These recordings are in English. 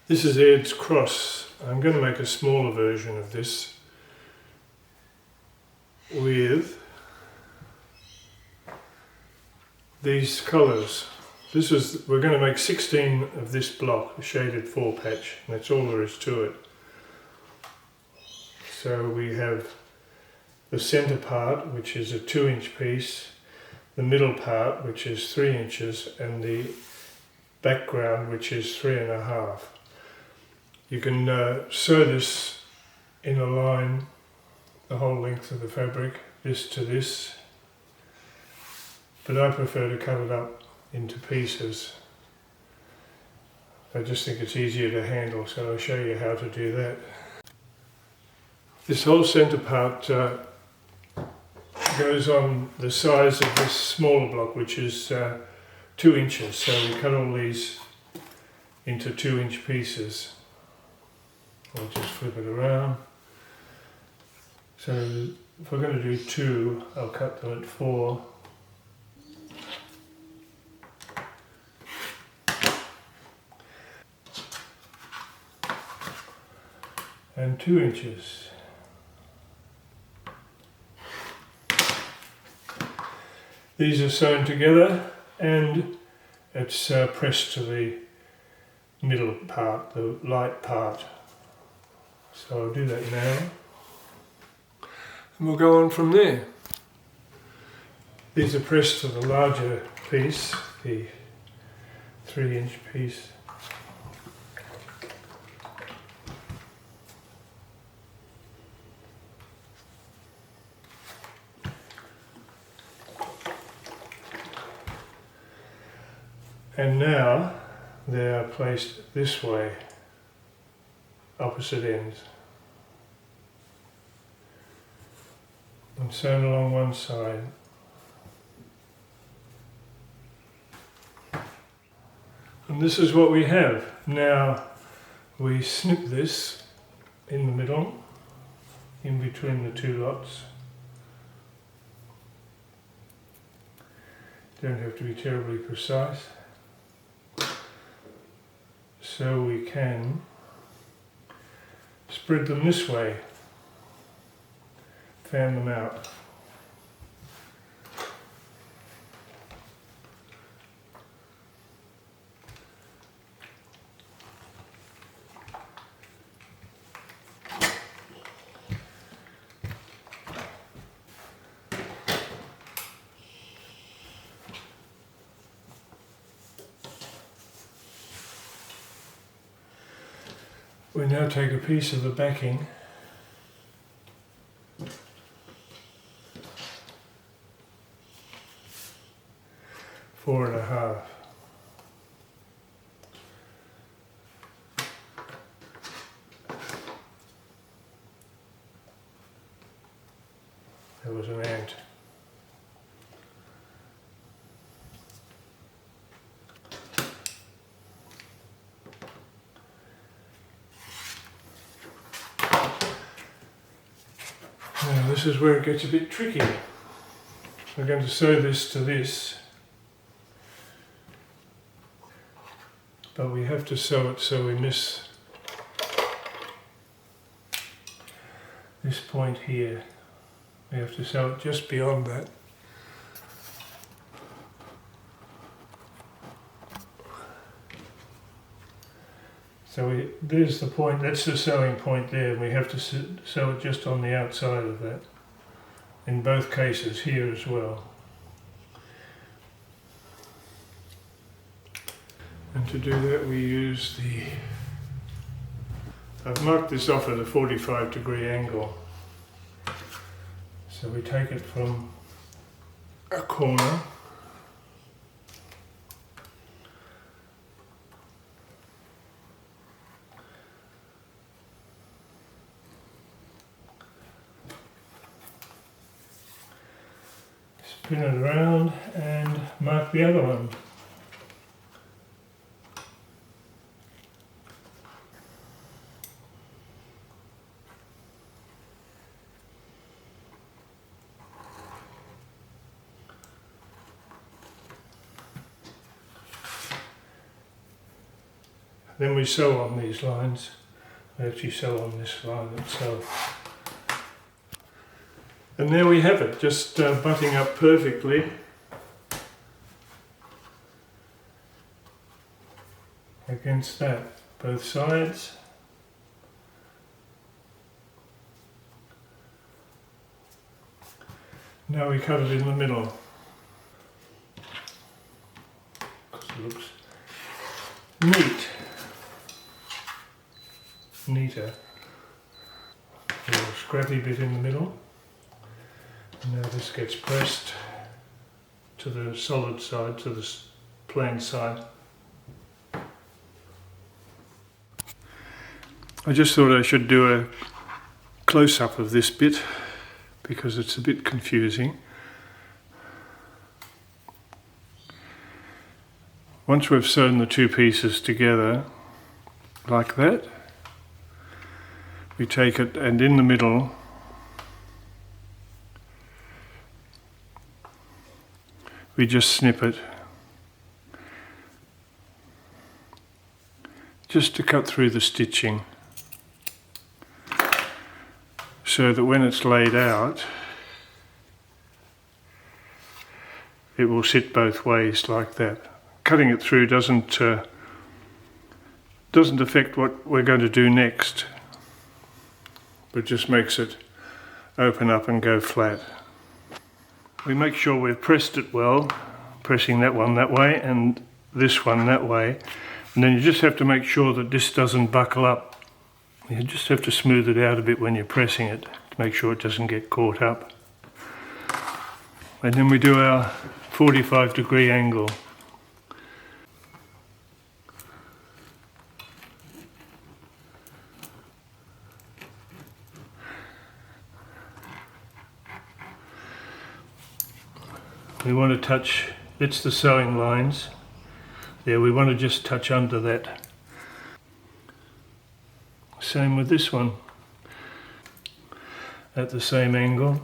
This is Airds Cross. I'm going to make a smaller version of this with these colours. We're going to make 16 of this block, a shaded 4 patch, and that's all there is to it. So we have the centre part, which is a 2-inch piece, the middle part, which is 3 inches, and the background, which is 3.5. You can sew this in a line the whole length of the fabric, this to this, but I prefer to cut it up into pieces. I just think it's easier to handle, so I'll show you how to do that. This whole centre part goes on the size of this smaller block, which is 2 inches, so we cut all these into 2-inch pieces. I'll just flip it around. So if we're going to do 2, I'll cut them at 4. And 2 inches. These are sewn together and it's pressed to the middle part, the light part. So I'll do that now. And we'll go on from there. These are pressed to the larger piece, the 3-inch piece. And now they are placed this way, opposite ends, and sewn along one side. And this is what we have. Now we snip this in the middle, in between the 2 lots. Don't have to be terribly precise. So we can spread them this way, fan them out. We now take a piece of the backing four and a half. There was an ant. Now this is where it gets a bit tricky. We're going to sew this to this, but we have to sew it so we miss this point here. We have to sew it just beyond that. So there's the point, that's the sewing point there, and we have to sew it just on the outside of that. In both cases, here as well. And to do that we use I've marked this off at a 45-degree angle. So we take it from a corner, spin it around and mark the other one. Then we sew on these lines. We actually sew on this line itself. And there we have it, just butting up perfectly. Against that, both sides. Now we cut it in the middle, because it looks neater. A little scrappy bit in the middle. And now this gets pressed to the solid side, to the plain side. I just thought I should do a close-up of this bit because it's a bit confusing. Once we've sewn the two pieces together like that, we take it and in the middle we just snip it just to cut through the stitching, so that when it's laid out it will sit both ways like that. Cutting it through doesn't affect what we're going to do next, but just makes it open up and go flat. We make sure we've pressed it well, pressing that one that way and this one that way, and then you just have to make sure that this doesn't buckle up. You just have to smooth it out a bit when you're pressing it to make sure it doesn't get caught up. And then we do our 45-degree angle. We want to touch, it's the sewing lines. There, we want to just touch under that. Same with this one. At the same angle.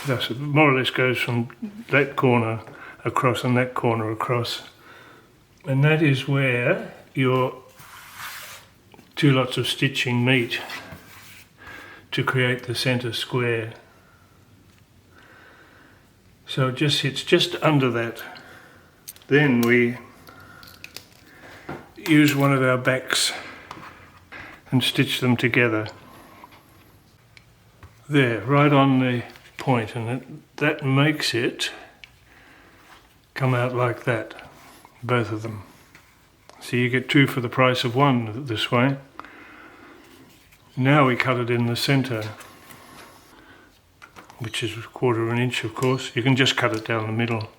Thus, it more or less goes from that corner across and that corner across. And that is where your two lots of stitching meet to create the centre square. So it just sits just under that. Then we use one of our backs and stitch them together. There, right on the point, and that makes it come out like that, both of them. So you get two for the price of one this way. Now we cut it in the centre, which is 1/4 of an inch, of course. You can just cut it down the middle.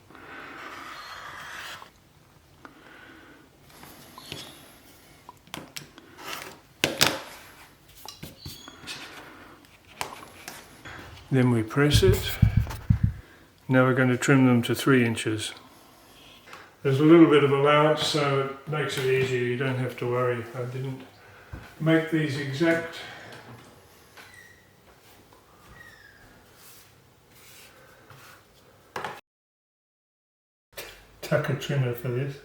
Then we press it. Now we're going to trim them to 3 inches. There's a little bit of allowance, so it makes it easier. You don't have to worry. I didn't make these exact. Tuck a trimmer for this,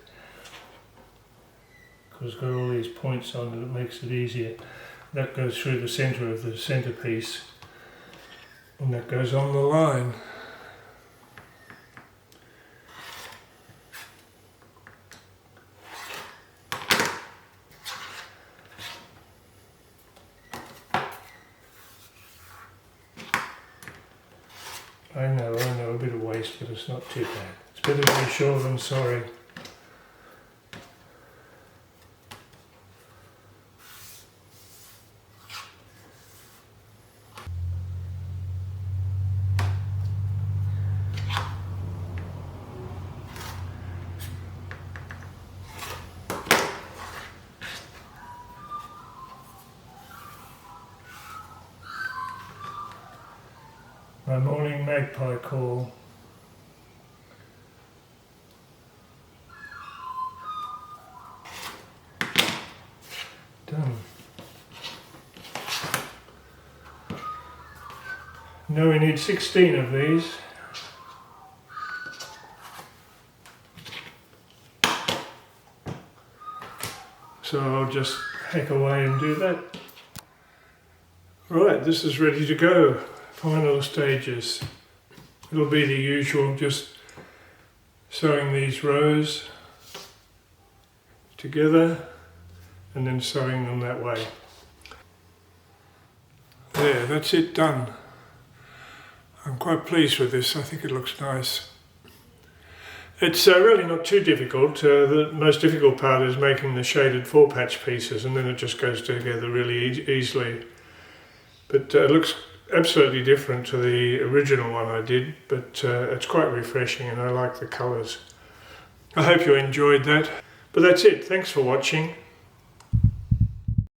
because it's got all these points on it. It makes it easier. That goes through the centre of the centrepiece, and that goes on the line. I know, a bit of waste, but it's not too bad. It's better to be sure than sorry. My morning magpie call. Done. Now we need 16 of these. So I'll just hack away and do that. Right, this is ready to go. Final stages. It'll be the usual, just sewing these rows together and then sewing them that way. There, that's it done. I'm quite pleased with this. I think it looks nice. It's really not too difficult. The most difficult part is making the shaded 4-patch pieces, and then it just goes together really easily. But it looks absolutely different to the original one I did, but it's quite refreshing and I like the colours. I hope you enjoyed that. But that's it. Thanks for watching.